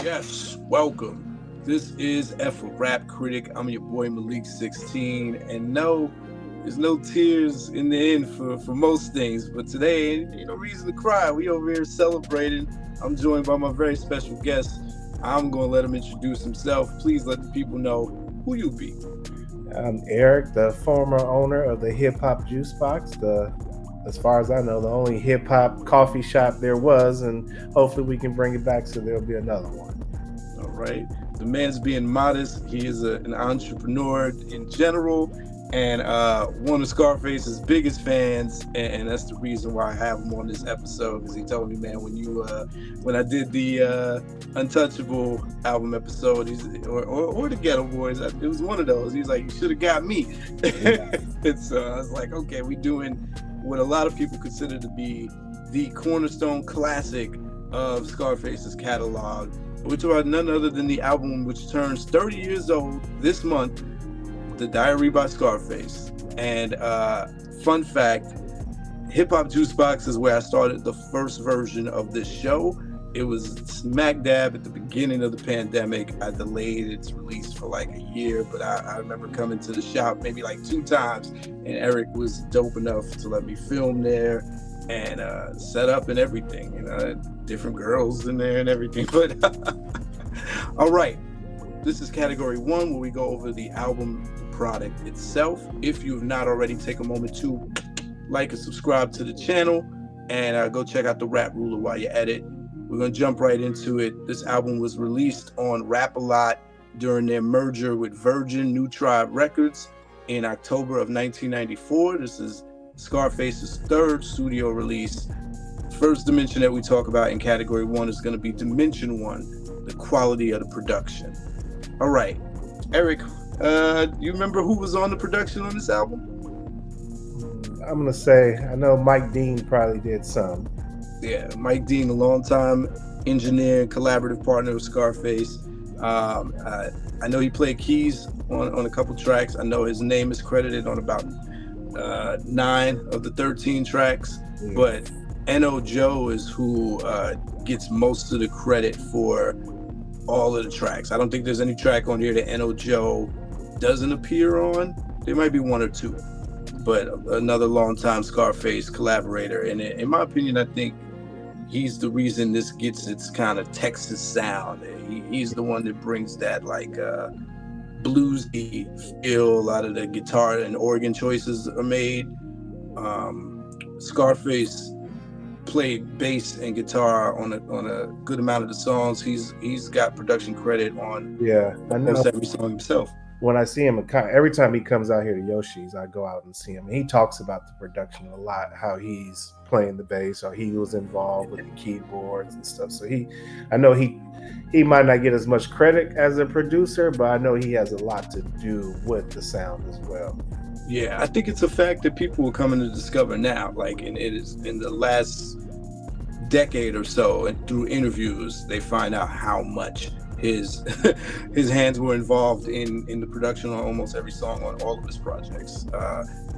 Yes, welcome. This is F a Rap Critic. I'm your boy Malik 16. And no, there's no tears in the end for most things. But today, ain't no reason to cry. We over here celebrating. I'm joined by my very special guest. I'm going to let him introduce himself. Please let the people know who you be. I'm Eric, the former owner of the Hip Hop Juice Box, as far as I know, the only hip hop coffee shop there was, and hopefully we can bring it back so there'll be another one. All right. The man's being modest. He is an entrepreneur in general and one of Scarface's biggest fans. And that's the reason why I have him on this episode because he told me, man, when I did the Untouchable album episode, or the Ghetto Boys, it was one of those. He's like, you should have got me. And so I was like, okay, we doing what a lot of people consider to be the cornerstone classic of Scarface's catalog, which are none other than the album which turns 30 years old this month, The Diary by Scarface. And fun fact, Hip Hop Juice Box is where I started the first version of this show. It was smack dab at the beginning of the pandemic. I delayed its release for like a year, but I remember coming to the shop maybe like 2 times, and Eric was dope enough to let me film there and set up and everything, different girls in there and everything. But all right, this is category 1 where we go over the album product itself. If you have not already, take a moment to like and subscribe to the channel and go check out the Rap Ruler while you're at it. We're going to jump right into it. This album was released on Rap-A-Lot during their merger with Virgin New Tribe Records in October of 1994. This is Scarface's 3rd studio release. First dimension that we talk about in category 1 is going to be Dimension 1, the quality of the production. All right, Eric, you remember who was on the production on this album? I'm going to say, I know Mike Dean probably did some. Yeah, Mike Dean, a longtime engineer and collaborative partner of Scarface. I know he played keys on a couple tracks. I know his name is credited on about 9 of the 13 tracks. Yeah. But N.O. Joe is who gets most of the credit for all of the tracks. I don't think there's any track on here that N.O. Joe doesn't appear on. There might be 1 or 2. But another longtime Scarface collaborator. And in my opinion, I think he's the reason this gets its kind of Texas sound. He's the one that brings that like bluesy feel. A lot of the guitar and organ choices are made. Scarface played bass and guitar on a good amount of the songs. He's got production credit on almost every song himself. When I see him, every time he comes out here to Yoshi's, I go out and see him. And he talks about the production a lot, how he's playing the bass or he was involved with the keyboards and stuff. So I know he might not get as much credit as a producer, but I know he has a lot to do with the sound as well. Yeah, I think it's a fact that people are coming to discover now. Like, and it is in the last decade or so, and through interviews, they find out how much his hands were involved in the production on almost every song on all of his projects.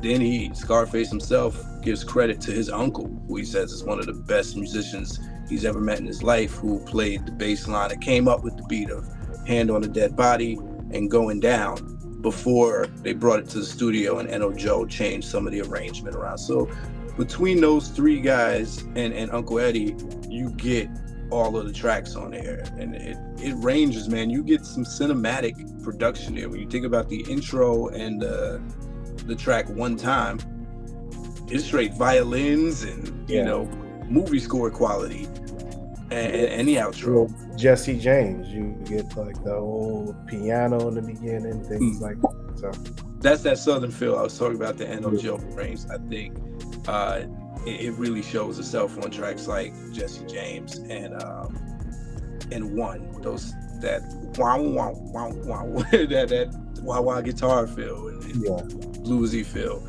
Then Scarface himself gives credit to his uncle, who he says is one of the best musicians he's ever met in his life, who played the bass line that came up with the beat of Hand on a Dead Body and Going Down before they brought it to the studio and N.O. Joe changed some of the arrangement around. So between those 3 guys and Uncle Eddie, you get all of the tracks on there, and it ranges, man. You get some cinematic production there. When you think about the intro and the track One Time, it's straight violins and movie score quality, and the outro. Jesse James, you get like the old piano in the beginning, things like that. So that's that southern feel I was talking about, the N.O. Joe range. I think it really shows itself on tracks like Jesse James and One. That wow wow wow wow that wah wah guitar feel and bluesy feel.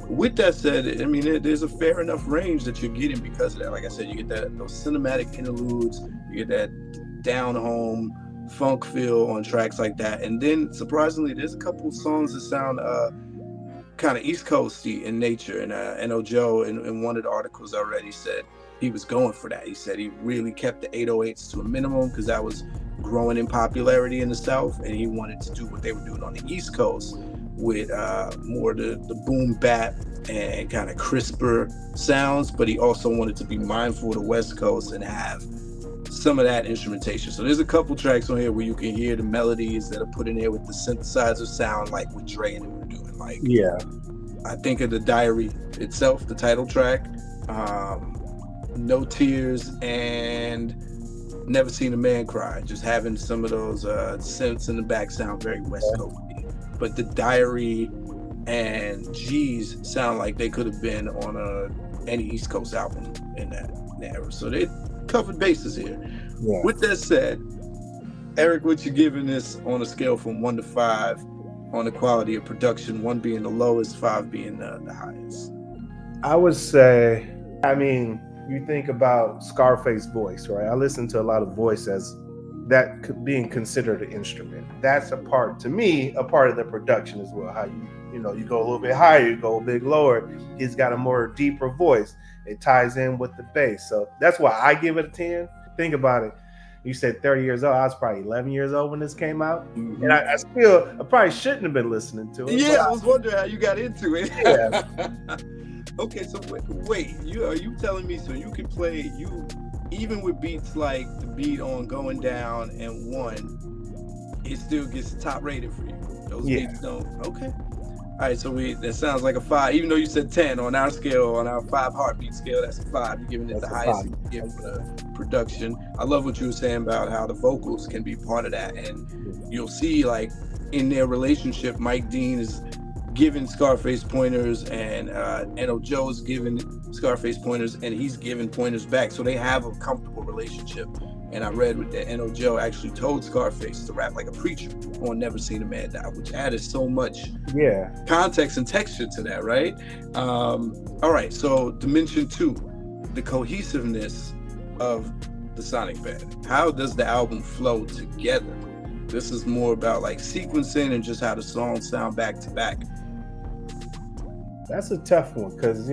With that said, I mean there's a fair enough range that you're getting because of that. Like I said, you get those cinematic interludes, you get that down home funk feel on tracks like that, and then surprisingly, there's a couple of songs that sound kind of East Coasty in nature. And N.O. Joe in one of the articles already said he was going for that. He said he really kept the 808s to a minimum because that was growing in popularity in the South, and he wanted to do what they were doing on the East Coast with more the boom bap and kind of crisper sounds, but he also wanted to be mindful of the West Coast and have some of that instrumentation. So there's a couple tracks on here where you can hear the melodies that are put in there with the synthesizer sound, like what Dre and them were doing. Like, Yeah. I think of the Diary itself, the title track, No Tears, and Never Seen a Man Cry. Just having some of those synths in the back sound very West Coast. But the Diary and G's sound like they could have been on any East Coast album in that era. So they covered bases here. Yeah. With that said, Eric, what you giving this on a scale from 1 to 5 on the quality of production? 1 being the lowest, 5 being the highest. I would say, I mean, you think about Scarface voice, right? I listen to a lot of voice as that being considered an instrument. That's a part, to me, a part of the production as well. How you go a little bit higher, you go a bit lower. He's got a more deeper voice. It ties in with the bass. So that's why I give it a 10. Think about it. You said 30 years old. I was probably 11 years old when this came out. Mm-hmm. And I probably shouldn't have been listening to it. Yeah, I was wondering how you got into it. Yeah. Okay, so wait, are you telling me so you can play, even with beats like the beat on Going Down and 1, it still gets top rated for you? Those beats don't. Okay. All right, so that sounds like a 5. Even though you said 10 on our scale, on our 5 heartbeat scale, that's a 5. You're giving it the highest you can give for the production. I love what you were saying about how the vocals can be part of that, and you'll see like in their relationship, Mike Dean is giving Scarface pointers, and N.O. Joe is giving Scarface pointers, and he's giving pointers back. So they have a comfortable relationship. And I read that N.O. Joe actually told Scarface to rap like a preacher on Never Seen a Man Die, which added so much context and texture to that, right? All right, so Dimension 2, the cohesiveness of the Sonic Band. How does the album flow together? This is more about like sequencing and just how the songs sound back to back. That's a tough one because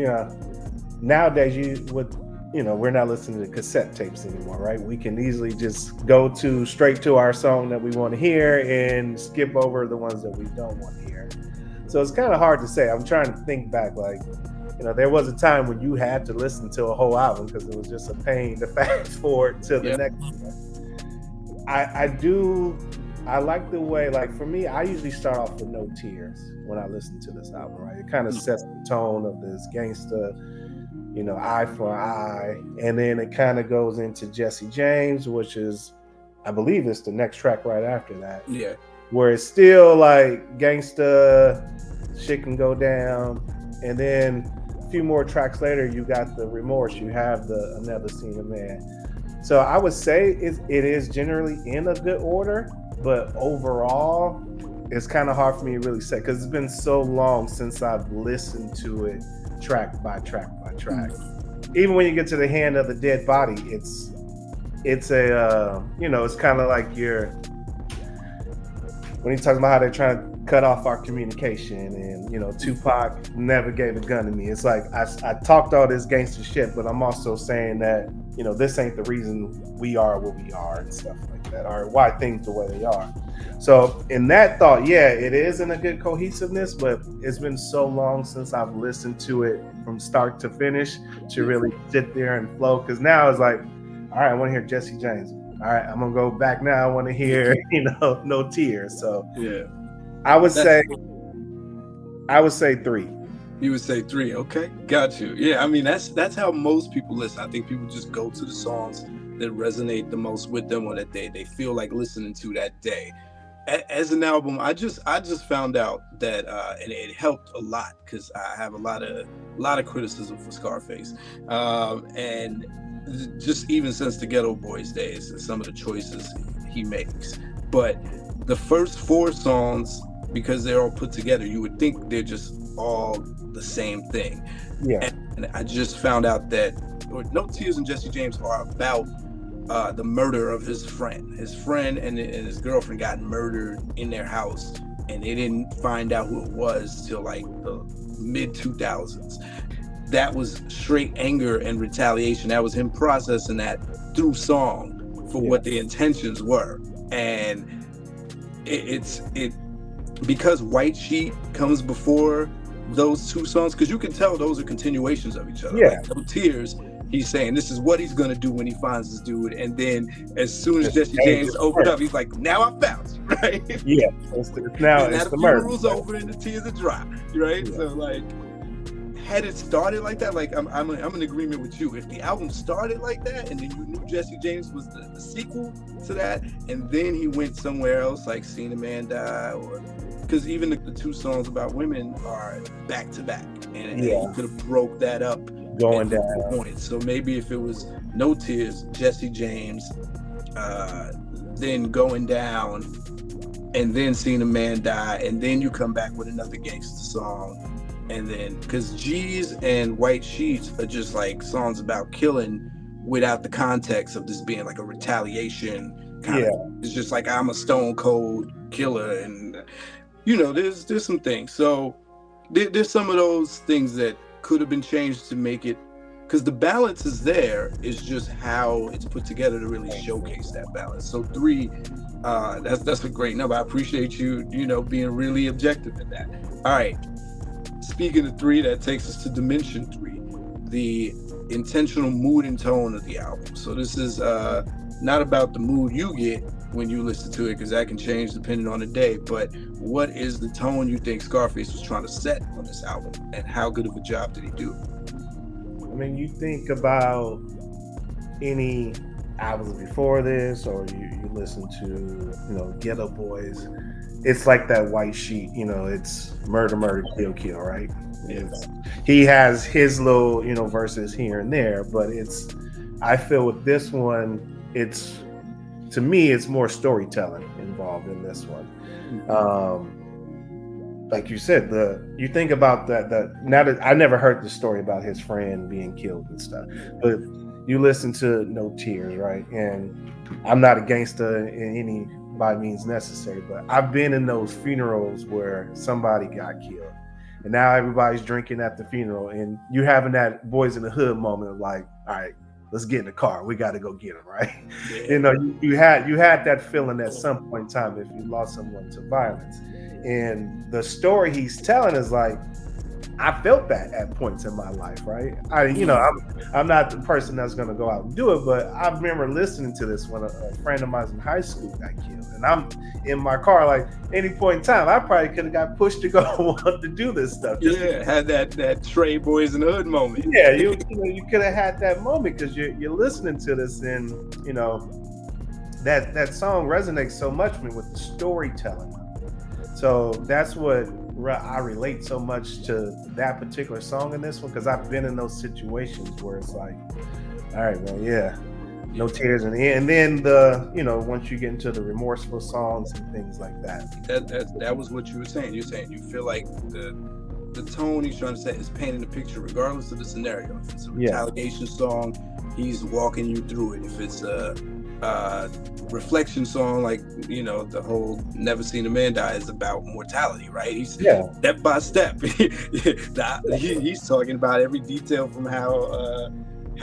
nowadays we're not listening to cassette tapes anymore, right? We can easily just go straight to our song that we want to hear and skip over the ones that we don't want to hear. So it's kind of hard to say. I'm trying to think back, like, there was a time when you had to listen to a whole album because it was just a pain to fast forward to the next one. I like the way, like, for me, I usually start off with No Tears when I listen to this album, right? It kind of sets the tone of this gangsta, eye for eye. And then it kind of goes into Jesse James, which is, I believe it's the next track right after that. Yeah. Where it's still like gangsta, shit can go down. And then a few more tracks later, you got the Remorse. You have the Never Seen a Man. So I would say it is generally in a good order. But overall, it's kind of hard for me to really say because it's been so long since I've listened to it track by track by track. Even when you get to the Hand of the Dead Body, it's it's kind of like when he talks about how they're trying to cut off our communication and, Tupac never gave a gun to me. It's like, I talked all this gangster shit, but I'm also saying that, this ain't the reason we are what we are and stuff like that, or why things the way they are. So in that thought, it is in a good cohesiveness, but it's been so long since I've listened to it from start to finish to really sit there and flow. Cause now it's like, all right, I want to hear Jesse James. All right, I'm gonna go back now. I want to hear, No Tears. So I would say 3. You would say 3. Okay, got you. Yeah, I mean that's how most people listen. I think people just go to the songs that resonate the most with them or that they feel like listening to that day. As an album, I just found out that and it helped a lot because I have a lot of criticism for Scarface, and just even since the Ghetto Boys days and some of the choices he makes. But the first 4 songs, because they're all put together, you would think they're just all the same thing. Yeah. And I just found out that No Tears and Jesse James are about the murder of his friend. His friend and his girlfriend got murdered in their house, and they didn't find out who it was till like the mid 2000s. that was straight anger and retaliation. That was him processing that through song for what the intentions were. And it because White Sheet comes before those two songs, because you can tell those are continuations of each other. Yeah. Like No Tears, he's saying this is what he's gonna do when he finds this dude, and then as soon as Jesse James opened up, he's like, "Now I found you," right? Yeah, now and it's that the funeral's murder. over and the tears are dry, right? So like, had it started like that, like I'm in agreement with you. If the album started like that, and then you knew Jesse James was the sequel to that, and then he went somewhere else, like Seen a Man Die, or because even the two songs about women are back to back, and you could have broke that up going down. Point. So maybe if it was No Tears, Jesse James, then Going Down, and then Seen a Man Die, and then you come back with another gangster song. And then, because G's and White Sheets are just like songs about killing without the context of this being like a retaliation kind of. It's just like, I'm a stone cold killer, and there's some things. So there's some of those things that could have been changed to make it, because the balance is there. It's just how it's put together to really showcase that balance. So 3, that's a great number. I appreciate you, being really objective in that. All right. Speaking of 3, that takes us to Dimension 3, the intentional mood and tone of the album. So this is not about the mood you get when you listen to it, because that can change depending on the day, but what is the tone you think Scarface was trying to set on this album, and how good of a job did he do? I mean, you think about any albums before this, or you listen to, Ghetto Boys, it's like that White Sheet, it's murder, murder, kill, kill, right? He has his little, verses here and there, but I feel with this one, to me, it's more storytelling involved in this one. Like you said, you think about that now that I never heard the story about his friend being killed and stuff, but you listen to No Tears, right? And I'm not a gangster in any by means necessary, but I've been in those funerals where somebody got killed, and now everybody's drinking at the funeral, and you having that Boys in the Hood moment of like, all right, let's get in the car, we got to go get him, right? You had that feeling at some point in time if you lost someone to violence. And the story he's telling is like, I felt that at points in my life, right? I'm not the person that's going to go out and do it, but I remember listening to this when a friend of mine in high school got killed, and I'm in my car, like any point in time, I probably could have got pushed to go want to do this stuff. Had that Trey Boys in the Hood moment. Yeah, you could have had that moment because you're listening to this, and that song resonates so much with me with the storytelling. So that's what I relate so much to that particular song in this one, because I've been in those situations where it's like, all right, man, No Tears, and then once you get into the remorseful songs and things like that. That was what you were saying. You're saying you feel like the tone he's trying to set is painting the picture regardless of the scenario. If it's a retaliation song, he's walking you through it. If it's a reflection song, like the whole Never Seen a Man Die is about mortality, right? He's step by step. He's talking about every detail from how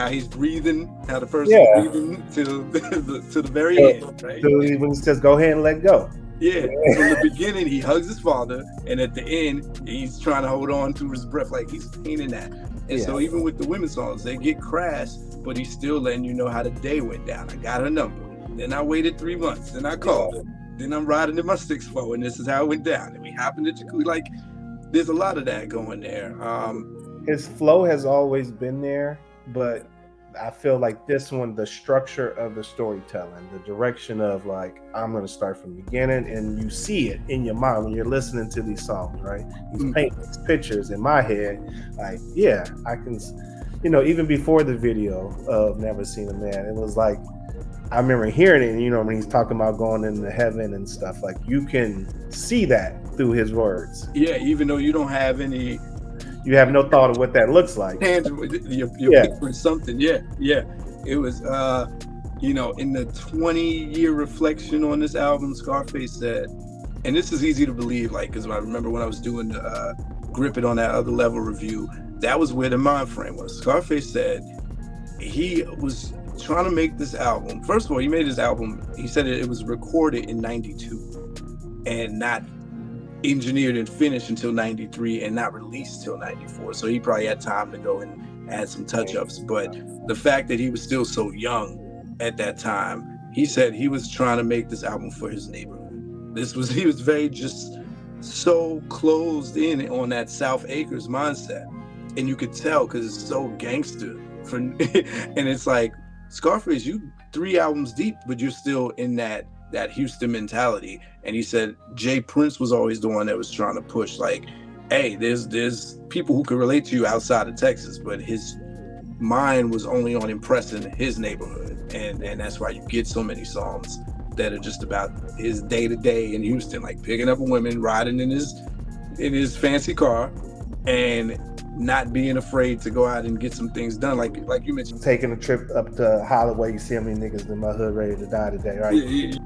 he's breathing, how the person's breathing to the very end, right? So when he says go ahead and let go. Yeah. From the beginning, he hugs his father, and at the end, he's trying to hold on to his breath, like he's painting that. And so even with the women's songs, they get crass, but he's still letting you know how the day went down. I got her number. Then I waited 3 months. Then I called her. Then I'm riding in my 6'4", and this is how it went down. And we happened to jacuzzi. Like, there's a lot of that going there. His flow has always been there, but I feel like this one, the structure of the storytelling, the direction of like, I'm going to start from the beginning, and you see it in your mind when you're listening to these songs, right? He's painting these pictures in my head. Like, I can, even before the video of Never Seen a Man, it was like, I remember hearing it, when he's talking about going into heaven and stuff, like you can see that through his words. Yeah, even though you don't have any, you have no thought of what that looks like. Tangible, you're picturing something. Yeah. It was, in the 20-year reflection on this album, Scarface said, and this is easy to believe, like, because I remember when I was doing Grip It on that other level review, that was where the mind frame was. Scarface said he was trying to make this album. First of all, he made this album. He said it was recorded in '92 and not engineered and finished until '93 and not released till '94. So he probably had time to go and add some touch-ups. But the fact that he was still so young at that time, he said he was trying to make this album for his neighborhood. He was very just so closed in on that South Acres mindset. And you could tell because it's so gangster. And it's like, Scarface, you 3 albums deep, but you're still in that Houston mentality. And he said Jay Prince was always the one that was trying to push, like, hey, there's people who could relate to you outside of Texas, but his mind was only on impressing his neighborhood. And that's why you get so many songs that are just about his day-to-day in Houston, like picking up women, riding in his fancy car, and not being afraid to go out and get some things done, like you mentioned. Taking a trip up to Holloway, you see how many niggas in my hood ready to die today, right?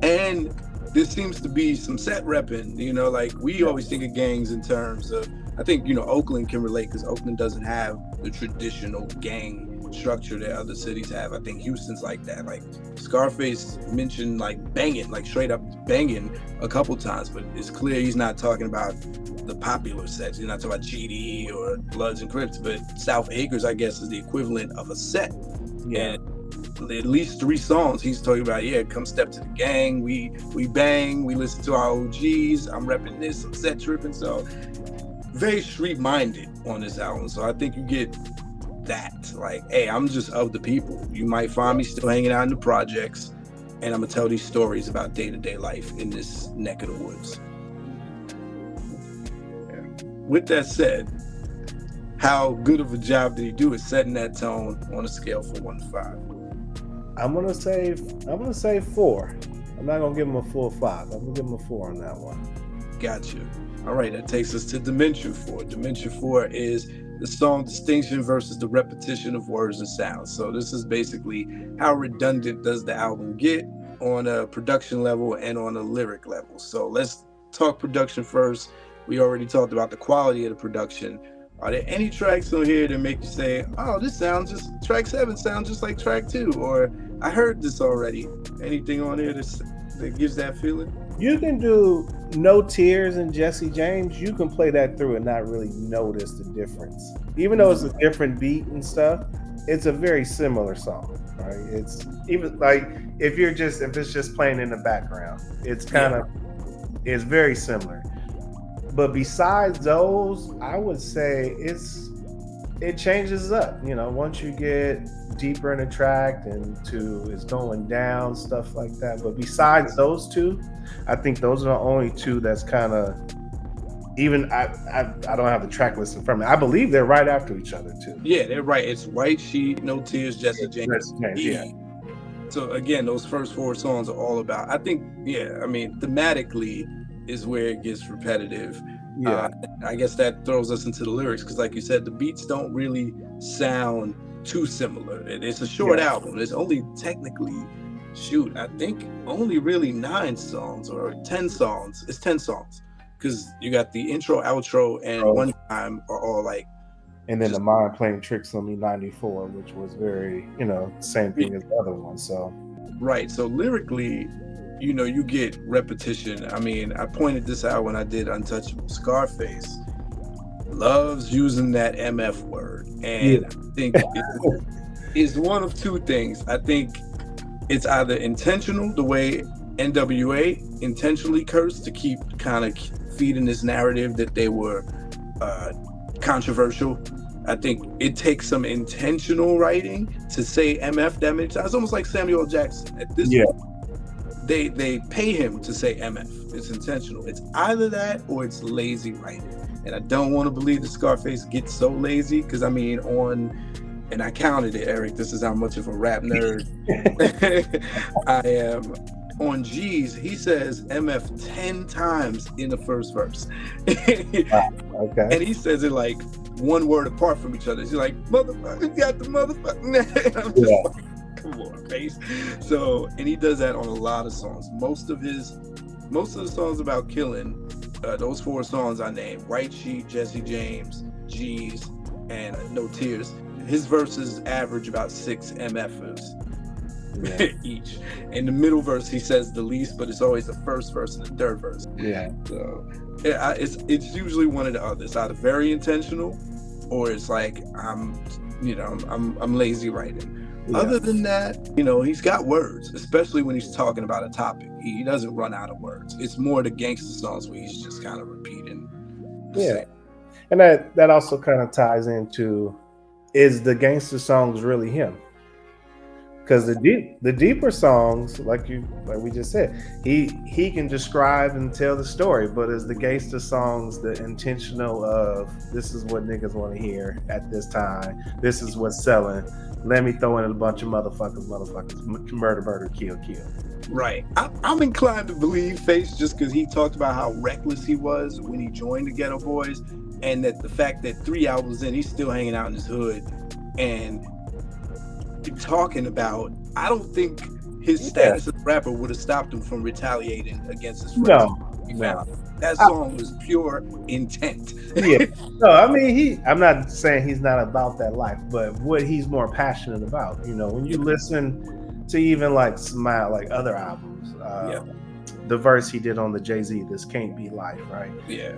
And there seems to be some set repping, like we always think of gangs in terms of, I think, Oakland can relate because Oakland doesn't have the traditional gang structure that other cities have. I think Houston's like that. Like Scarface mentioned like banging, like straight up banging a couple times, but it's clear he's not talking about the popular sets. He's not talking about GD or Bloods and Crips, but South Acres, I guess, is the equivalent of a set. Yeah. And at least 3 songs he's talking about, come step to the gang, we bang, we listen to our OGs, I'm repping this, I'm set tripping. So very street minded on this album. So I think you get that, like, hey, I'm just of the people. You might find me still hanging out in the projects, and I'm gonna tell these stories about day-to-day life in this neck of the woods. With that said, how good of a job did he do at setting that tone on a scale from 1 to 5? I'm gonna say 4. I'm not gonna give him a full 5. I'm gonna give him a 4 on that one. Gotcha. All right, that takes us to Dimension 4. Dimension 4 is the song distinction versus the repetition of words and sounds. So this is basically how redundant does the album get on a production level and on a lyric level. So let's talk production first. We already talked about the quality of the production. Are there any tracks on here that make you say, oh, track 7 sounds just like track 2, or I heard this already? Anything on here that gives that feeling? You can do No Tears and Jesse James. You can play that through and not really notice the difference. Even though it's a different beat and stuff, it's a very similar song, right? It's even like if it's just playing in the background, it's it's very similar. But besides those, I would say it changes up. Once you get deeper in the track and it's going down, stuff like that. But besides those 2, I think those are the only 2 that's kind of, even I don't have the track list in front of me. I believe they're right after each other too. Yeah, they're right. It's White Sheet, No Tears, Jesse James. Yeah. So again, those first 4 songs are all about, I think, thematically is where it gets repetitive. Yeah. I guess that throws us into the lyrics because, like you said, the beats don't really sound too similar. It's a short album. It's only technically, I think only really 9 songs or 10 songs. It's 10 songs because you got the intro, outro, and One Time are all like. And then the Mind Playing Tricks on Me 94, which was very, same thing as the other one. So. Right. So lyrically, you get repetition. I mean, I pointed this out when I did Untouchable. Scarface loves using that MF word. And I think it's one of 2 things. I think it's either intentional, the way NWA intentionally cursed to keep kind of feeding this narrative that they were controversial. I think it takes some intentional writing to say MF that many times. It's almost like Samuel Jackson at this point. They pay him to say MF. It's intentional. It's either that or it's lazy writing. And I don't want to believe that Scarface gets so lazy because I mean and I counted it, Eric. This is how much of a rap nerd I am. On G's, he says MF 10 times in the first verse. Okay. And he says it like one word apart from each other. He's like, motherfucker, got the motherfucker. I'm just like, come on, Face. So, and he does that on a lot of songs. Most of the songs about killing, those 4 songs I named, White Sheet, Jesse James, G's, No Tears. His verses average about 6 MFers Yeah. each. In the middle verse, he says the least, but it's always the first verse and the third verse. Yeah. So yeah, it's usually one of the others. It's either very intentional, or it's like I'm lazy writing. Yeah. Other than that, he's got words, especially when he's talking about a topic. He doesn't run out of words. It's more the gangster songs where he's just kind of repeating the Yeah. same. And that also kind of ties into, is the gangster songs really him? Because the deeper songs, like we just said, he can describe and tell the story, but is the gangster songs the intentional of, this is what niggas want to hear at this time, this is what's selling, let me throw in a bunch of motherfuckers, murder, kill. Right. I'm inclined to believe Face, just because he talked about how reckless he was when he joined the Ghetto Boys, and that the fact that 3 albums in, he's still hanging out in his hood and talking about, I don't think his status as a rapper would have stopped him from retaliating against his friends. No. That song was pure intent. Yeah. No, I mean, I'm not saying he's not about that life, but what he's more passionate about, when you listen to even like Smile, like other albums, the verse he did on the Jay-Z, This Can't Be Life, right? Yeah.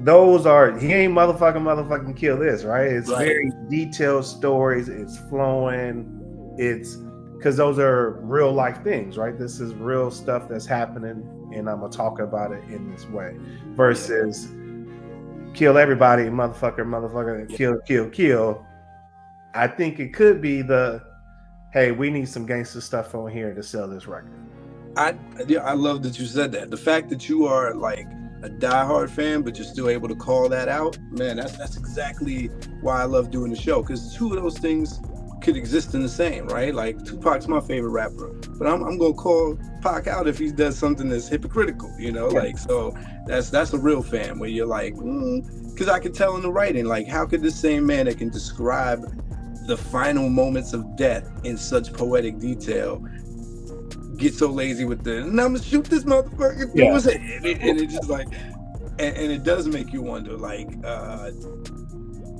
Those are, he ain't motherfucking kill this, right? It's very detailed stories. It's flowing. It's because those are real life things, right? This is real stuff that's happening, and I'm gonna talk about it in this way. Versus kill everybody, motherfucker, kill. I think it could be hey, we need some gangster stuff on here to sell this record. I love that you said that. The fact that you are like a diehard fan, but you're still able to call that out, man, that's exactly why I love doing the show, because two of those things could exist in the same, right? Like, Tupac's my favorite rapper, but I'm gonna call Pac out if he does something that's hypocritical, like, so that's a real fan, where you're like, because I can tell in the writing, like, how could this same man that can describe the final moments of death in such poetic detail get so lazy with I'm gonna shoot this motherfucker through his head, and it's just like, and it does make you wonder, like,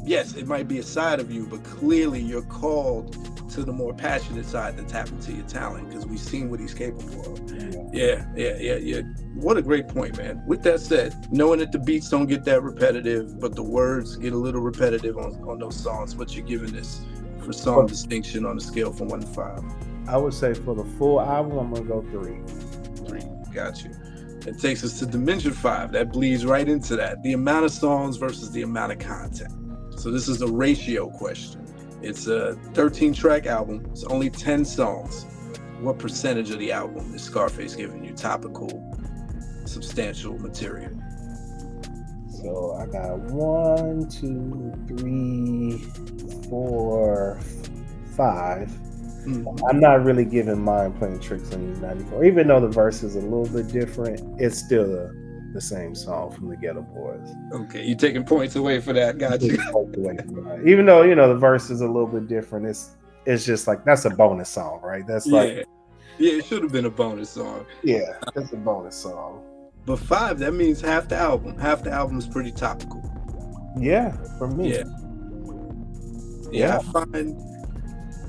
yes, it might be a side of you, but clearly you're called to the more passionate side to tap into your talent, because we've seen what he's capable of. Yeah. What a great point, man. With that said, knowing that the beats don't get that repetitive, but the words get a little repetitive on those songs, what you giving this for song distinction on a scale from 1 to 5? I would say for the full album, I'm gonna go 3. 3, got you. It takes us to Dimension 5. That bleeds right into that. The amount of songs versus the amount of content. So this is a ratio question. It's a 13-track album. It's only 10 songs. What percentage of the album is Scarface giving you topical, substantial material? So I got 1, 2, 3, 4, 5. I'm not really giving Mind Playing Tricks on 94. Even though the verse is a little bit different, it's still the same song from the Ghetto Boys. Okay, you taking points away for that. Got you. Even though, the verse is a little bit different, it's just like, that's a bonus song, right? That's like, it should have been a bonus song. Yeah, that's a bonus song. But 5, that means half the album. Half the album is pretty topical. Yeah, for me. Yeah. I find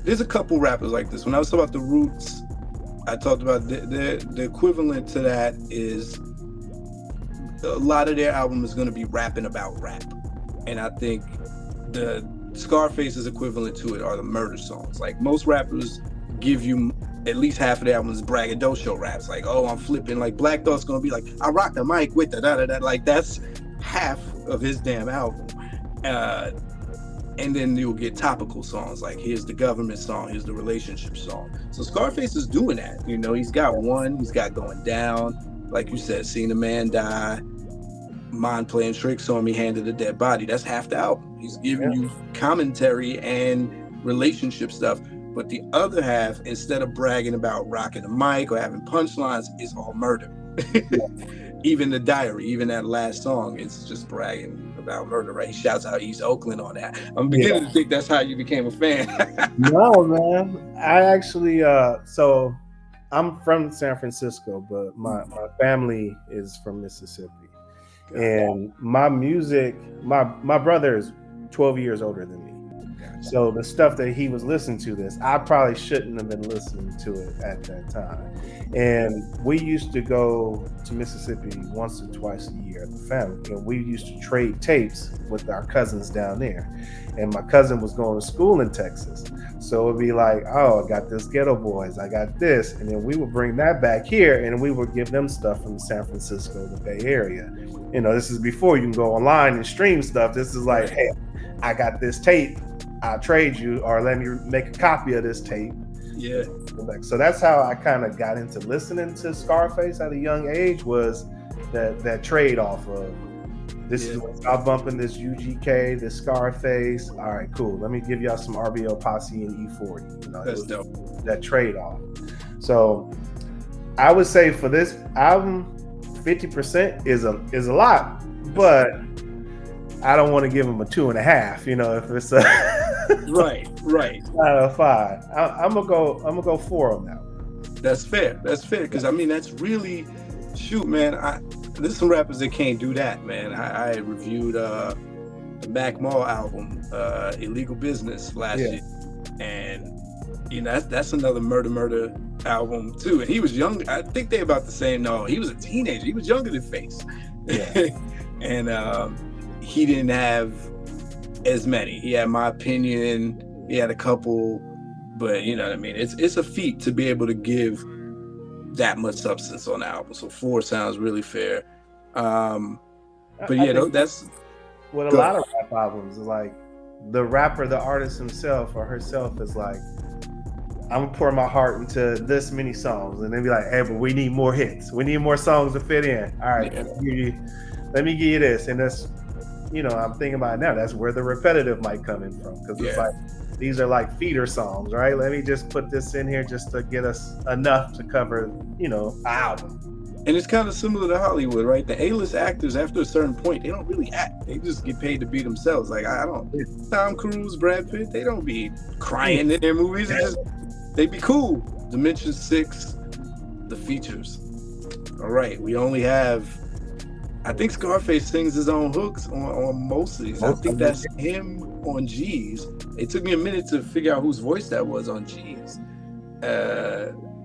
there's a couple rappers like this. When I was talking about the Roots, I talked about the equivalent to that is a lot of their album is going to be rapping about rap. And I think the Scarface's equivalent to it are the murder songs. Like, most rappers give you at least half of the album is braggadocio raps. Like, oh, I'm flipping. Like, Black Thought's going to be like, I rock the mic with the da-da-da. Like, that's half of his damn album. And then you'll get topical songs, like, here's the government song, here's the relationship song. So Scarface is doing that. He's got one, he's got Going Down, like you said, Seen a Man Die, Mind Playing Tricks on Me, Handed a Dead Body. That's half the album. He's giving you commentary and relationship stuff. But the other half, instead of bragging about rocking the mic or having punchlines, is all murder. Even the Diary, even that last song, it's just bragging about murder, right? He shouts out East Oakland on that. I'm beginning to think that's how you became a fan. No, man. I actually, so I'm from San Francisco, but my family is from Mississippi. Gotcha. And my music, my brother is 12 years older than me. Gotcha. So the stuff that he was listening to, this I probably shouldn't have been listening to it at that time. And we used to go to Mississippi once or twice a year as a family, and we used to trade tapes with our cousins down there. And my cousin was going to school in Texas, so it'd be like, oh, I got this Ghetto Boys, I got this, and then we would bring that back here, and we would give them stuff from San Francisco, the Bay Area. This is before you can go online and stream stuff. This is like, Right. hey, I got this tape, I'll trade you, or let me make a copy of this tape. Yeah. So that's how I kind of got into listening to Scarface at a young age, was that trade off of, this is what I'm bumping, this UGK, this Scarface. All right, cool. Let me give y'all some RBL Posse and E40. That's dope. That trade off. So I would say for this album, 50% is a lot, but I don't want to give him a 2.5. If it's a Right. out of 5, I'm gonna go 4 on that one. That's fair. Because I mean, that's really, shoot, man. There's some rappers that can't do that, man. I reviewed the Mac Mall album, Illegal Business, last year, and that's another murder album too. And he was young. I think they about the same. No, he was a teenager. He was younger than Face. Yeah. And he didn't have as many. He had My Opinion. He had a couple, but you know what I mean. It's a feat to be able to give that much substance on the album. So 4 sounds really fair. But yeah, that's what a lot of rap albums is like. The rapper, the artist himself or herself is like, I'm gonna pour my heart into this many songs, and then be like, hey, but we need more hits. We need more songs to fit in. All right, let me give you this, and that's, I'm thinking about it now. That's where the repetitive might come in from, because it's like, these are like feeder songs, right? Let me just put this in here just to get us enough to cover, an album. And it's kind of similar to Hollywood, right? The A-list actors, after a certain point, they don't really act. They just get paid to be themselves. Like, Tom Cruise, Brad Pitt, they don't be crying in their movies. They be cool. Dimension 6, the features. All right, we only have, I think Scarface sings his own hooks on most of these. I think that's him on G's. It took me a minute to figure out whose voice that was on G's.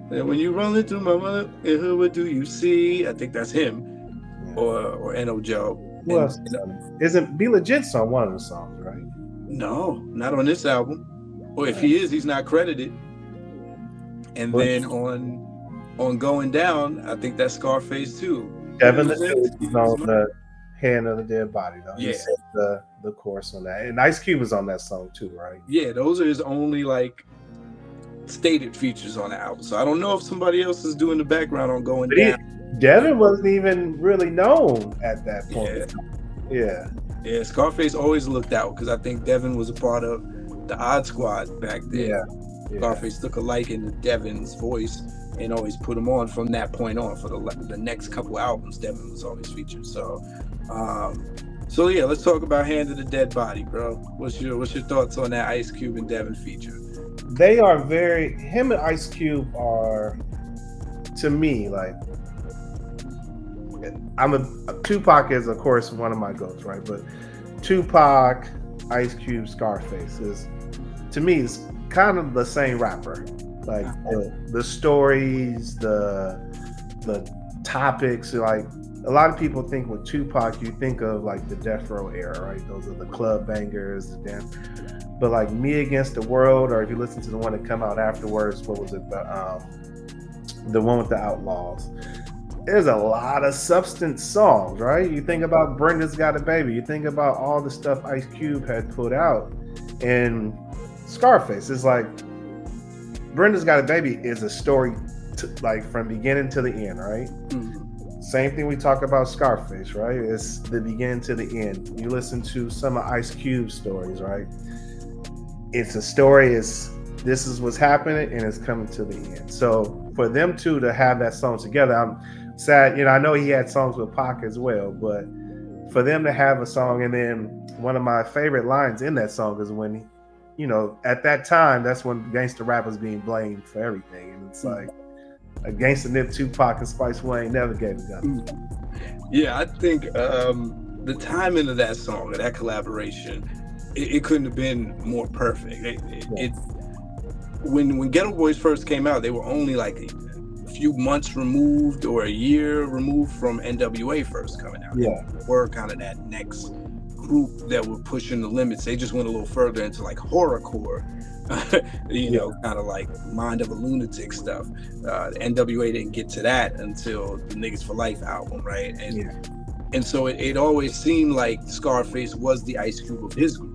When you roll into my mother, what do you see? I think that's him, or N.O. Joe. Who else? Isn't Be Legit's on one of the songs, right? No, not on this album. Or if he is, he's not credited. And then on Going Down, I think that's Scarface too. Devin is on the Hand of the Dead Body, though. Yeah. He said the chorus on that. And Ice Cube was on that song too, right? Yeah, those are his only stated features on the album. So I don't know if somebody else is doing the background on Going Down. Devin wasn't even really known at that point. Yeah, Scarface always looked out, because I think Devin was a part of the Odd Squad back then. Yeah. Scarface took a liking to Devin's voice and always put him on from that point on. For the next couple albums, Devin was always featured. So yeah, let's talk about Hand of the Dead Body, bro. What's your thoughts on that Ice Cube and Devin feature? They are him and Ice Cube are, to me, like, Tupac is, of course, one of my goats, right? But Tupac, Ice Cube, Scarface is, to me, is kind of the same rapper. Like the stories, the topics. Like, a lot of people think with Tupac, you think of like the Death Row era, right? Those are the club bangers, the dance. But like Me Against the World, or if you listen to the one that come out afterwards, what was it? The one with the Outlaws. There's a lot of substance songs, right? You think about Brenda's Got a Baby. You think about all the stuff Ice Cube had put out. And Scarface is like, Brenda's Got a Baby is a story from beginning to the end, right? Mm-hmm. Same thing we talk about Scarface, right? It's the beginning to the end. You listen to some of Ice Cube's stories, right? It's a story, this is what's happening, and it's coming to the end. So for them two to have that song together, I'm sad. I know he had songs with Pac as well, but for them to have a song, and then one of my favorite lines in that song is when, at that time, that's when gangster rap was being blamed for everything. And it's like, Against the Nip, Tupac and Spice One ain't never gave a gun. Yeah, I think the timing of that song, of that collaboration, it couldn't have been more perfect. When Ghetto Boys first came out, they were only like a few months removed or a year removed from NWA first coming out. Yeah, They were kind of that next group that were pushing the limits. They just went a little further into like horrorcore, kind of like Mind of a Lunatic stuff. NWA didn't get to that until the Niggas for Life album, right? And so it always seemed like Scarface was the Ice Cube of his group.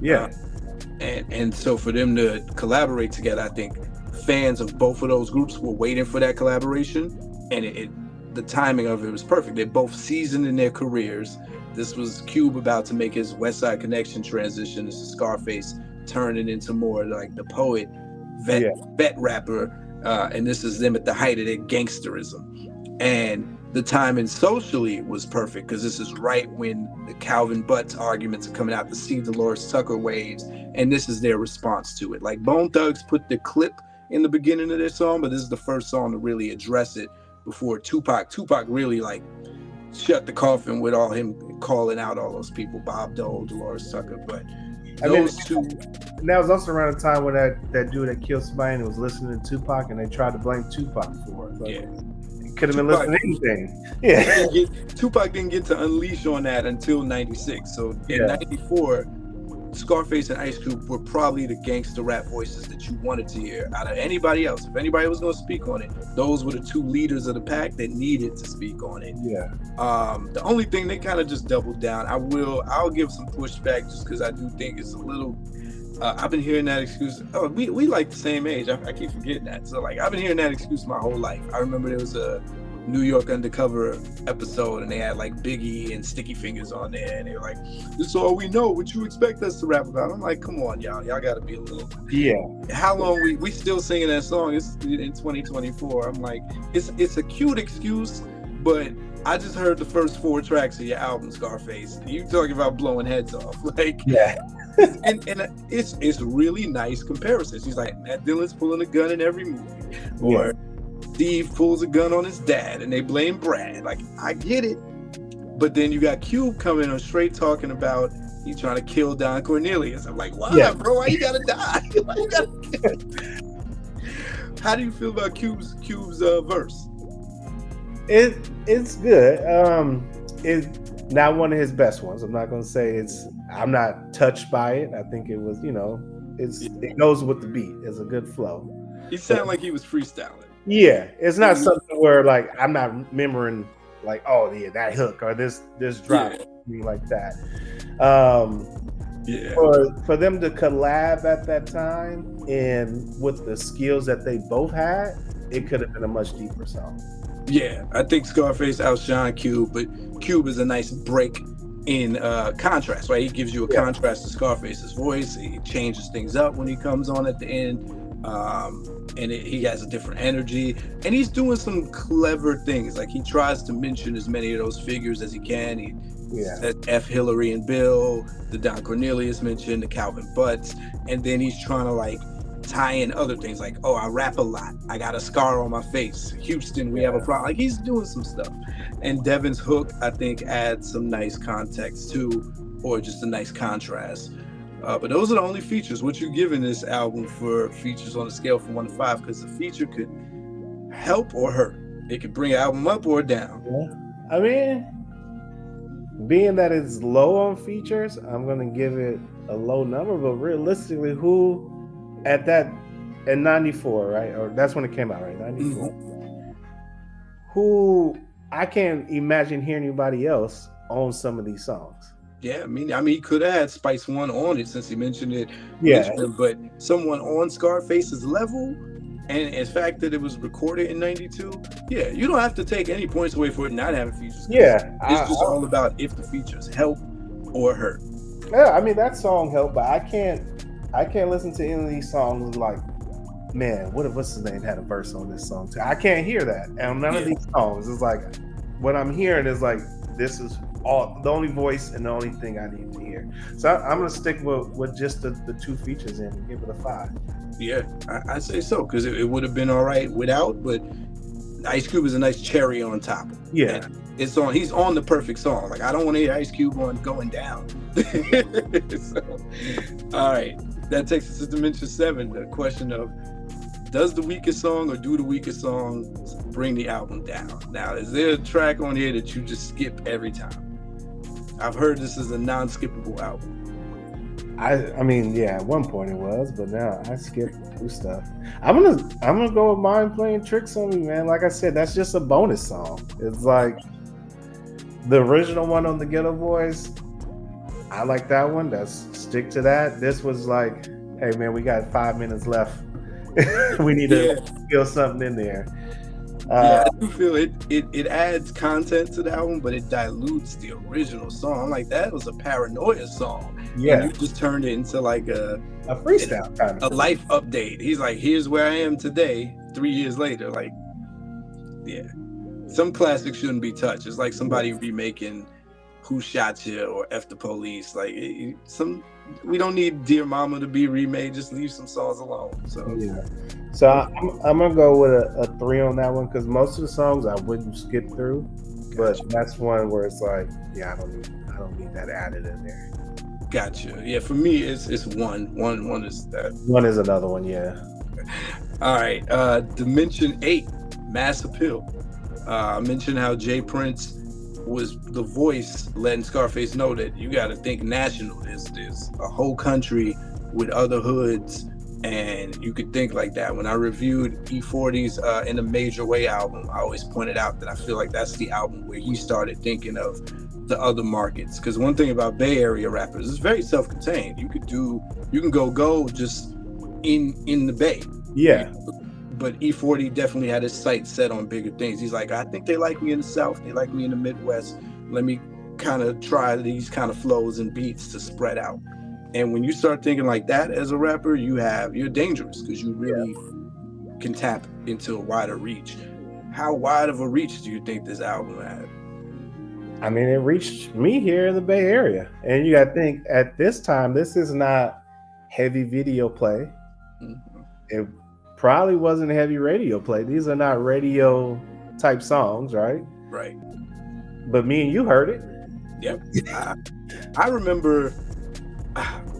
yeah. And so for them to collaborate together, I think fans of both of those groups were waiting for that collaboration, and the timing of it was perfect. They're both seasoned in their careers. This was Cube about to make his West Side Connection transition. This is Scarface turning into more like the poet, vet rapper, and this is them at the height of their gangsterism. And the timing socially was perfect because this is right when the Calvin Butts arguments are coming out, the C. Dolores Tucker waves, and this is their response to it. Like Bone Thugs put the clip in the beginning of their song, but this is the first song to really address it before Tupac. Tupac really like shut the coffin with all him calling out all those people, Bob Dole, Dolores Tucker. But those two. And that was also around the time when that dude that killed somebody and was listening to Tupac, and they tried to blame Tupac for it. Like, could have been listening to anything. Yeah. Tupac didn't get to unleash on that until 96. So in 94, Scarface and Ice Cube were probably the gangster rap voices that you wanted to hear out of anybody else. If anybody was going to speak on it, those were the two leaders of the pack that needed to speak on it. Yeah. The only thing they kind of just doubled down. I'll give some pushback just because I do think it's a little. I've been hearing that excuse. Oh, we like the same age. I keep forgetting that. So like I've been hearing that excuse my whole life. I remember there was a New York Undercover episode and they had like Biggie and Sticky Fingers on there and they were like, "This is all we know. What you expect us to rap about?" I'm like, "Come on, y'all got to be a little." Yeah. How long we still singing that song? It's in 2024. I'm like, it's a cute excuse, but I just heard the first 4 tracks of your album, Scarface. You talking about blowing heads off, like and it's really nice comparisons. He's like, Matt Dillon's pulling a gun in every movie, or Steve pulls a gun on his dad, and they blame Brad. Like, I get it, but then you got Cube coming on straight talking about he trying to kill Don Cornelius. I'm like, why, bro? Why you gotta die? Why you gotta... How do you feel about Cube's verse? It's good. It's not one of his best ones. I'm not gonna say I'm not touched by it. I think it was, it goes with the beat. It's a good flow. He sounded like he was freestyling. Yeah, it's not something where like I'm not remembering like, oh yeah, that hook or this drop, like that. For them to collab at that time and with the skills that they both had, it could have been a much deeper song. Yeah, I think Scarface outshined Cube, but Cube is a nice break in contrast, right? He gives you a contrast to Scarface's voice. He changes things up when he comes on at the end, and he has a different energy. And he's doing some clever things. Like, he tries to mention as many of those figures as he can. He says F. Hillary and Bill, the Don Cornelius mention, the Calvin Butts, and then he's trying to like tie in other things like, oh, I rap a lot, I got a scar on my face, Houston, we have a problem. Like, he's doing some stuff. And Devin's hook, I think, adds some nice context too, or just a nice contrast. But those are the only features. What you giving this album for features on a scale from 1 to 5? Because the feature could help or hurt. It could bring an album up or down. I mean, being that it's low on features, I'm gonna give it a low number. But realistically, who at 94, right? Or that's when it came out, right? 94. Who I can't imagine hearing anybody else on some of these songs. Yeah, I mean, he could have had Spice One on it since he mentioned it. But someone on Scarface's level, and in fact that it was recorded in 92, you don't have to take any points away for it not having features. It's just all about if the features help or hurt. Yeah, I mean, that song helped, but I can't listen to any of these songs and like, man, what's his name had a verse on this song too? I can't hear that. And none of these songs is like, what I'm hearing is like, this is all the only voice and the only thing I need to hear. here. So I'm gonna stick with just the two features in and give it a 5. Yeah, I say so because it would have been all right without, but Ice Cube is a nice cherry on top. Yeah. And it's on. He's on the perfect song. Like I don't want to hear Ice Cube on Going Down. So, all right, that takes us to Dimension 7. The question of does the weakest song or do the weakest songs bring the album down? Now, is there a track on here that you just skip every time? I've heard this is a non-skippable album. I mean, yeah, at one point it was, but now I skip through stuff. I'm gonna go with Mind Playing Tricks on Me, man. Like I said, that's just a bonus song. It's like the original one on the Ghetto Boys. I like that one. That's stick to that. This was like, hey man, we got 5 minutes left. We need to feel something in there. Yeah, I do feel it adds content to the album, but it dilutes the original song. I'm like, that was a Paranoia song. Yeah. And you just turned it into like a freestyle kind of a life update. He's like, here's where I am today, 3 years later. Like, yeah. Some classics shouldn't be touched. It's like somebody remaking Who Shot You or F the Police. Like we don't need Dear Mama to be remade. Just leave some songs alone. So yeah. So I'm gonna go with a 3 on that one because most of the songs I wouldn't skip through, but that's one where it's like, yeah, I don't need that added in there. Gotcha. Yeah, for me it's one. One is that. One is another one. Yeah. All right. Dimension 8, Mass Appeal. I mentioned how Jay Prince was the voice letting Scarface know that you got to think national. There's a whole country with other hoods, and you could think like that. When I reviewed E40's In a Major Way album, I always pointed out that I feel like that's the album where he started thinking of the other markets. Because one thing about Bay Area rappers, it's very self-contained. You can go just in the Bay. Yeah. But E40 definitely had his sights set on bigger things. He's like, I think they like me in the South. They like me in the Midwest. Let me kind of try these kind of flows and beats to spread out. And when you start thinking like that as a rapper, you're dangerous because you really can tap into a wider reach. How wide of a reach do you think this album had? I mean, it reached me here in the Bay Area. And you got to think at this time, this is not heavy video play. Mm-hmm. It probably wasn't heavy radio play. These are not radio type songs, right? Right. But me and you heard it. Yep. I remember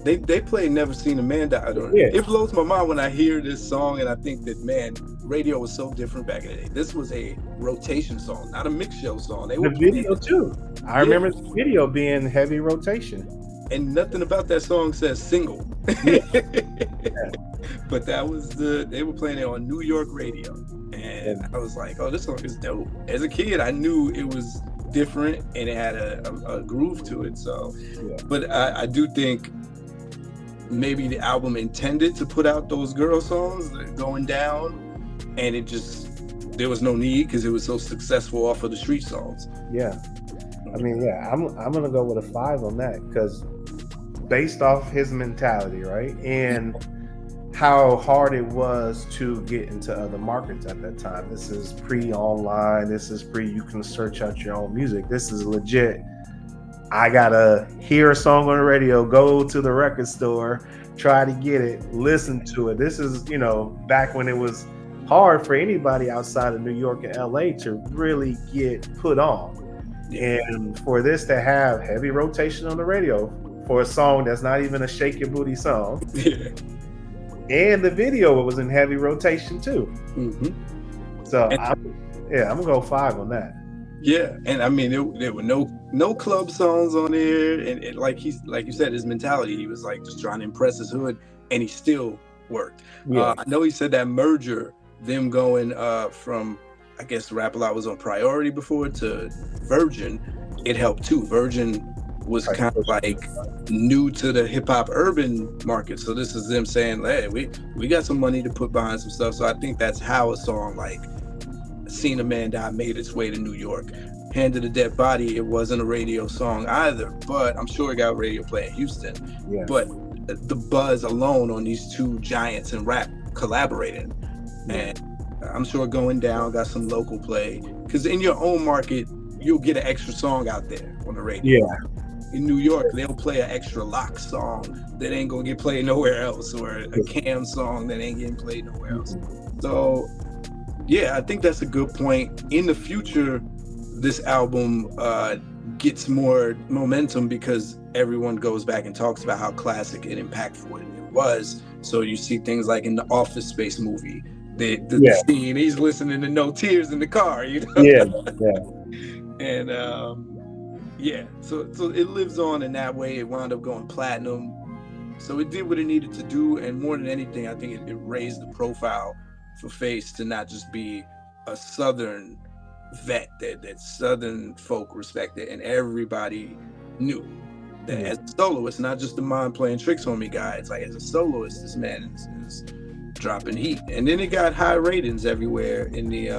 they played Never Seen a Man Die. It blows my mind when I hear this song and I think that, man, radio was so different back in the day. This was a rotation song, not a mix show song. The video too. I remember the video being heavy rotation. And nothing about that song says single. But that was they were playing it on New York radio. And I was like, oh, this song is dope. As a kid, I knew it was different and it had a groove to it. So, but I do think maybe the album intended to put out those girl songs Going Down, and there was no need because it was so successful off of the street songs. Yeah. I mean, I'm gonna go with a 5 on that because based off his mentality, right? And how hard it was to get into other markets at that time. This is pre-online. This is you can search out your own music. This is legit. I gotta hear a song on the radio, go to the record store, try to get it, listen to it. This is, back when it was hard for anybody outside of New York and LA to really get put on. And for this to have heavy rotation on the radio for a song that's not even a shake your booty song. And the video was in heavy rotation too. Mm-hmm. So I'm gonna go 5 on that. Yeah, and I mean there were no club songs on there, and like you said, his mentality, he was like just trying to impress his hood, and he still worked. I know he said that merger, them going from, I guess Rap A Lot was on Priority before to Virgin, it helped too. Virgin was kind of like new to the hip hop urban market, so this is them saying, hey, we got some money to put behind some stuff. So I think that's how a song like Seen a Man Die made its way to New York. Hand of the Dead Body, it wasn't a radio song either, but I'm sure it got radio play in Houston. But the buzz alone on these two giants in rap collaborating, and I'm sure Going Down got some local play, because in your own market you'll get an extra song out there on the radio. in New York, they'll play an extra lock song that ain't gonna get played nowhere else, or a Cam song that ain't getting played nowhere else. So yeah, I think that's a good point. In the future, this album gets more momentum because everyone goes back and talks about how classic and impactful it was. So you see things like in the Office Space movie, the scene, he's listening to No Tears in the car, you know? And yeah, so it lives on in that way. It wound up going platinum. So it did what it needed to do, and more than anything, I think it raised the profile for Face to not just be a Southern vet that Southern folk respected, and everybody knew that as a soloist, not just the mind playing tricks on me guy. It's like as a soloist, this man is dropping heat, and then it got high ratings everywhere in the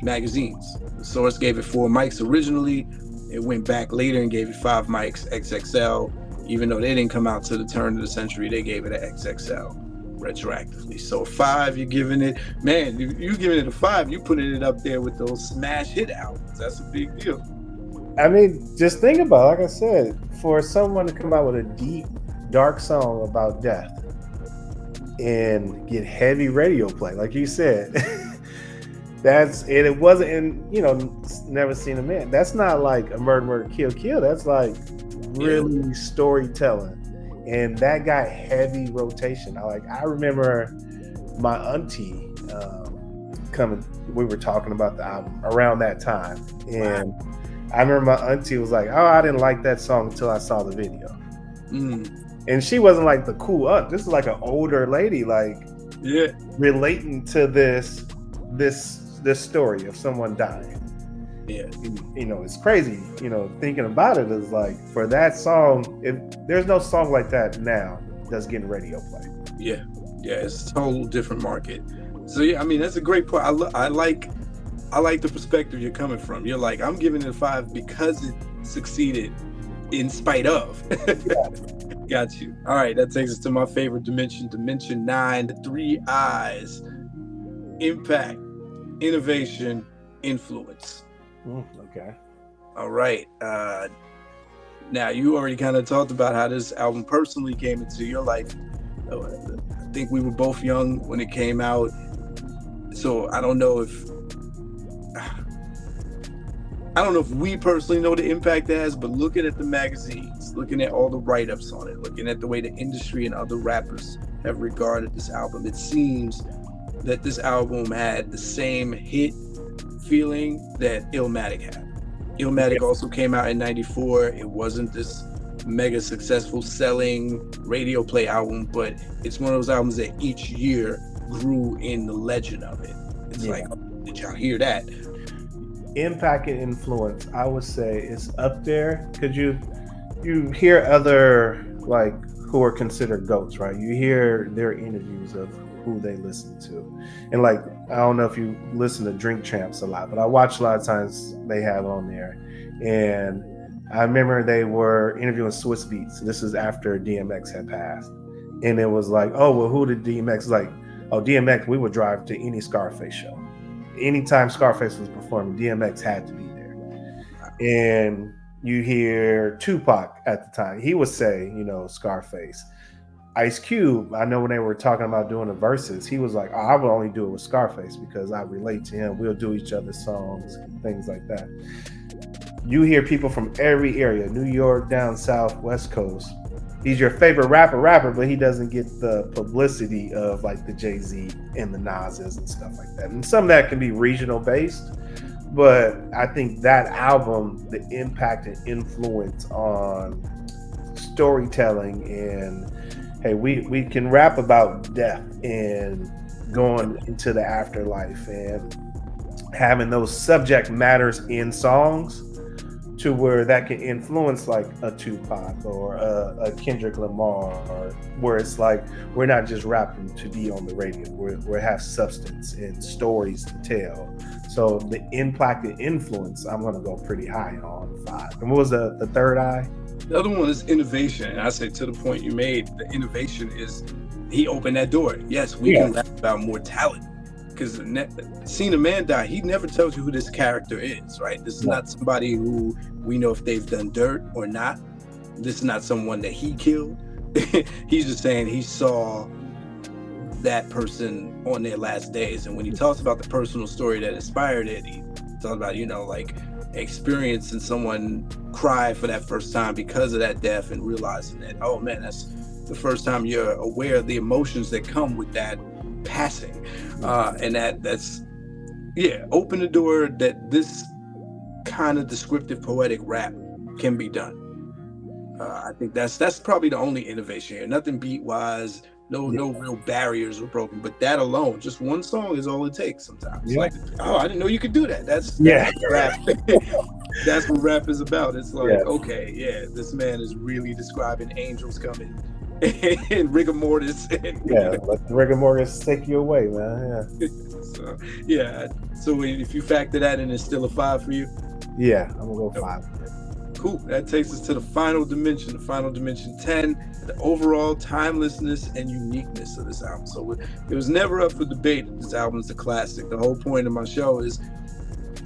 magazines. The Source gave it 4 mics originally. It went back later and gave it 5 mics XXL. Even though they didn't come out to the turn of the century, they gave it an XXL retroactively. So 5, you're giving it, man, you giving it a 5, you putting it up there with those smash hit albums. That's a big deal. I mean, just think about it, like I said, for someone to come out with a deep, dark song about death and get heavy radio play, like you said, and it wasn't in, Never Seen a Man. That's not like a murder, kill. That's like really storytelling. And that got heavy rotation. I remember my auntie coming, we were talking about the album around that time. And I remember my auntie was like, oh, I didn't like that song until I saw the video. And she wasn't like the cool aunt. This is like an older lady, relating to this story of someone dying. Yeah. It's crazy, thinking about it is like, for that song, if there's no song like that now that's getting radio play. Yeah, it's a total different market. So yeah, I mean, that's a great point. I like the perspective you're coming from. You're like, I'm giving it a 5 because it succeeded in spite of. Got you. All right, that takes us to my favorite dimension 9, the 3 I's: impact, innovation, influence. Okay. All right. Now, you already kind of talked about how this album personally came into your life. I think we were both young when it came out. So I don't know if we personally know the impact it has, but looking at the magazines, looking at all the write-ups on it, looking at the way the industry and other rappers have regarded this album, it seems that this album had the same hit feeling that Illmatic had. Illmatic also came out in 94. It wasn't this mega successful selling radio play album, but it's one of those albums that each year grew in the legend of it. It's like, oh, did y'all hear that? Impact and influence, I would say, is up there, because you hear other, like, who are considered GOATs, right? You hear their interviews of who they listen to. And like, I don't know if you listen to Drink Champs a lot, but I watch a lot of times they have on there. And I remember they were interviewing Swiss Beats. This is after DMX had passed. And it was like, oh, well, who did DMX like? Oh, DMX, we would drive to any Scarface show. Anytime Scarface was performing, DMX had to be there. And you hear Tupac at the time. He would say, Scarface. Ice Cube, I know when they were talking about doing the verses, he was like, oh, I would only do it with Scarface because I relate to him. We'll do each other's songs, things like that. You hear people from every area, New York, down south, West Coast. He's your favorite rapper, but he doesn't get the publicity of like the Jay-Z and the Nas's and stuff like that. And some of that can be regional based, but I think that album, the impact and influence on storytelling, and hey, we can rap about death and going into the afterlife and having those subject matters in songs to where that can influence like a Tupac or a Kendrick Lamar, or where it's like, we're not just rapping to be on the radio, we have substance and stories to tell. So the impact and influence, I'm going to go pretty high on 5. And what was the third I? The other one is innovation. And I say, to the point you made, the innovation is he opened that door. Yes, we can rap about mortality, because seeing a man die, he never tells you who this character is, right? This is not somebody who we know if they've done dirt or not. this is not someone that he killed. He's just saying he saw that person on their last days. And when he talks about the personal story that inspired it, he talks about, like experiencing someone cry for that first time because of that death, and realizing that, oh man, that's the first time you're aware of the emotions that come with that passing. And that's, yeah, open the door that this kind of descriptive poetic rap can be done. I think that's probably the only innovation here. Nothing beat wise, no real barriers were broken. But that alone, just one song is all it takes sometimes. Yeah. Like, oh, I didn't know you could do that. That's Yeah. rap. That's what rap is about. It's like, okay, yeah, this man is really describing angels coming and rigor mortis. And, let the rigor mortis take you away, man. Yeah. So if you factor that in, it's still a 5 for you? Yeah, I'm gonna go 5. Cool. That takes us to the final dimension 10, the overall timelessness and uniqueness of this album. So it was never up for debate that this album is a classic. The whole point of my show is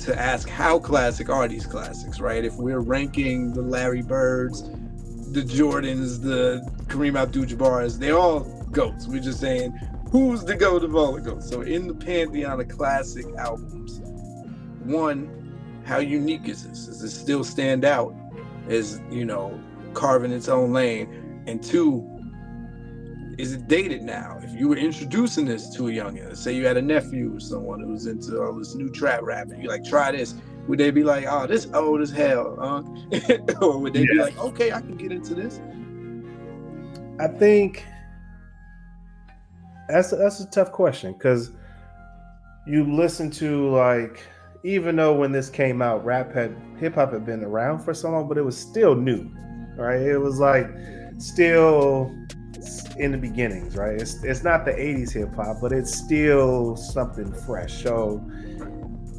to ask, how classic are these classics, right? If we're ranking the Larry Birds, the Jordans, the Kareem Abdul-Jabbars, they're all GOATs. We're just saying, who's the GOAT of all the GOATs? So in the pantheon of classic albums, one, how unique is this? Does it still stand out as, carving its own lane? And two, is it dated now? If you were introducing this to a youngin, let's say you had a nephew or someone who's into all this new trap rap, and you like, try this, would they be like, oh, this old as hell, or would they be like, okay, I can get into this? I think that's a tough question, because you listen to, like, even though when this came out, hip hop had been around for so long, but it was still new, right? It was like still in the beginnings, right? It's not the 80s hip hop, but it's still something fresh. So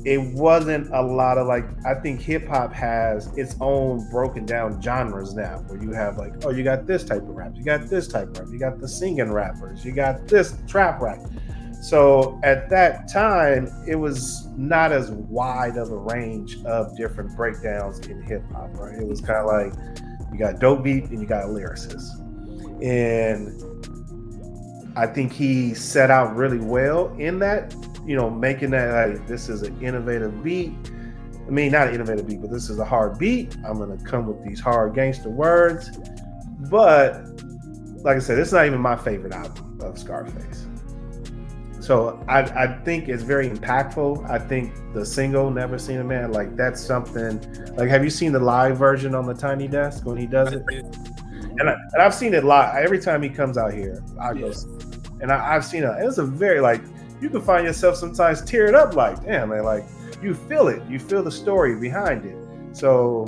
it wasn't a lot of, like, I think hip hop has its own broken down genres now, where you have like, oh, you got this type of rap, you got this type of rap, you got the singing rappers, you got this trap rap. So at that time, it was not as wide of a range of different breakdowns in hip hop, right? It was kind of like, you got dope beat and you got a lyricist. And I think he set out really well in that, making that, like, this is an innovative beat. I mean, not an innovative beat, but this is a hard beat. I'm going to come with these hard gangster words. But like I said, it's not even my favorite album of Scarface. So I think it's very impactful. I think the single "Never Seen a Man," like, that's something. Like, have you seen the live version on the Tiny Desk when he does it? And I've seen it live. Every time he comes out here, I go see it. And I've seen it. It's a very, like, you can find yourself sometimes tearing up, like, damn, man, like, you feel it. You feel the story behind it. So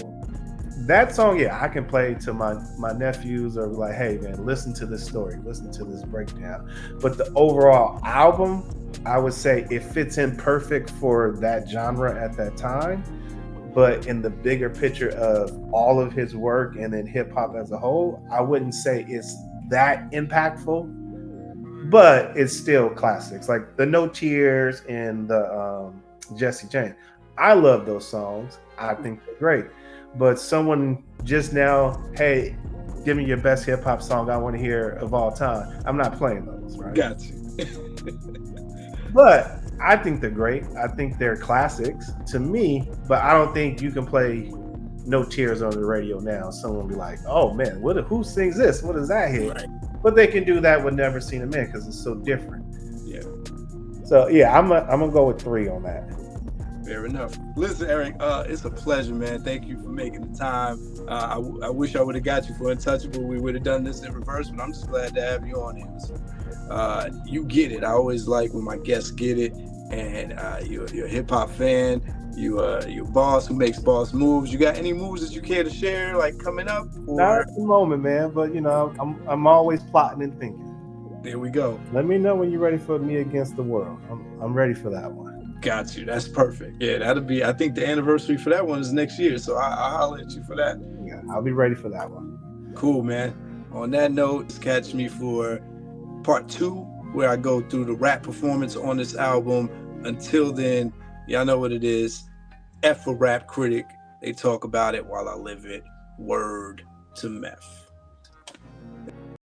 that song, I can play to my nephews, or like, hey man, listen to this story, listen to this breakdown. But the overall album, I would say it fits in perfect for that genre at that time. But in the bigger picture of all of his work and then hip hop as a whole, I wouldn't say it's that impactful, but it's still classics. Like the No Tears and the Jesse James. I love those songs. I think they're great. But someone just now, hey, give me your best hip hop song I want to hear of all time. I'm not playing those, right? Got you. But I think they're great. I think they're classics to me, but I don't think you can play No Tears on the radio now. Someone will be like, oh man, who sings this? What is that hit? Right. But they can do that with Never Seen a Man because it's so different. Yeah. So I'm gonna go with 3 on that. Fair enough. Listen, Eric, it's a pleasure, man. Thank you for making the time. I wish I would have got you for Untouchable. We would have done this in reverse, but I'm just glad to have you on here. So, you get it. I always like when my guests get it. And you're a hip hop fan. You're a boss who makes boss moves. You got any moves that you care to share, like coming up? Or... Not at the moment, man. But I'm always plotting and thinking. There we go. Let me know when you're ready for Me Against the World. I'm ready for that one. Got you. That's perfect. Yeah, that'll be. I think the anniversary for that one is next year, so I'll holler at you for that. Yeah, I'll be ready for that one. Cool, man. On that note, catch me for part 2, where I go through the rap performance on this album. Until then, y'all know what it is. F a rap critic. They talk about it while I live it. Word. to meth.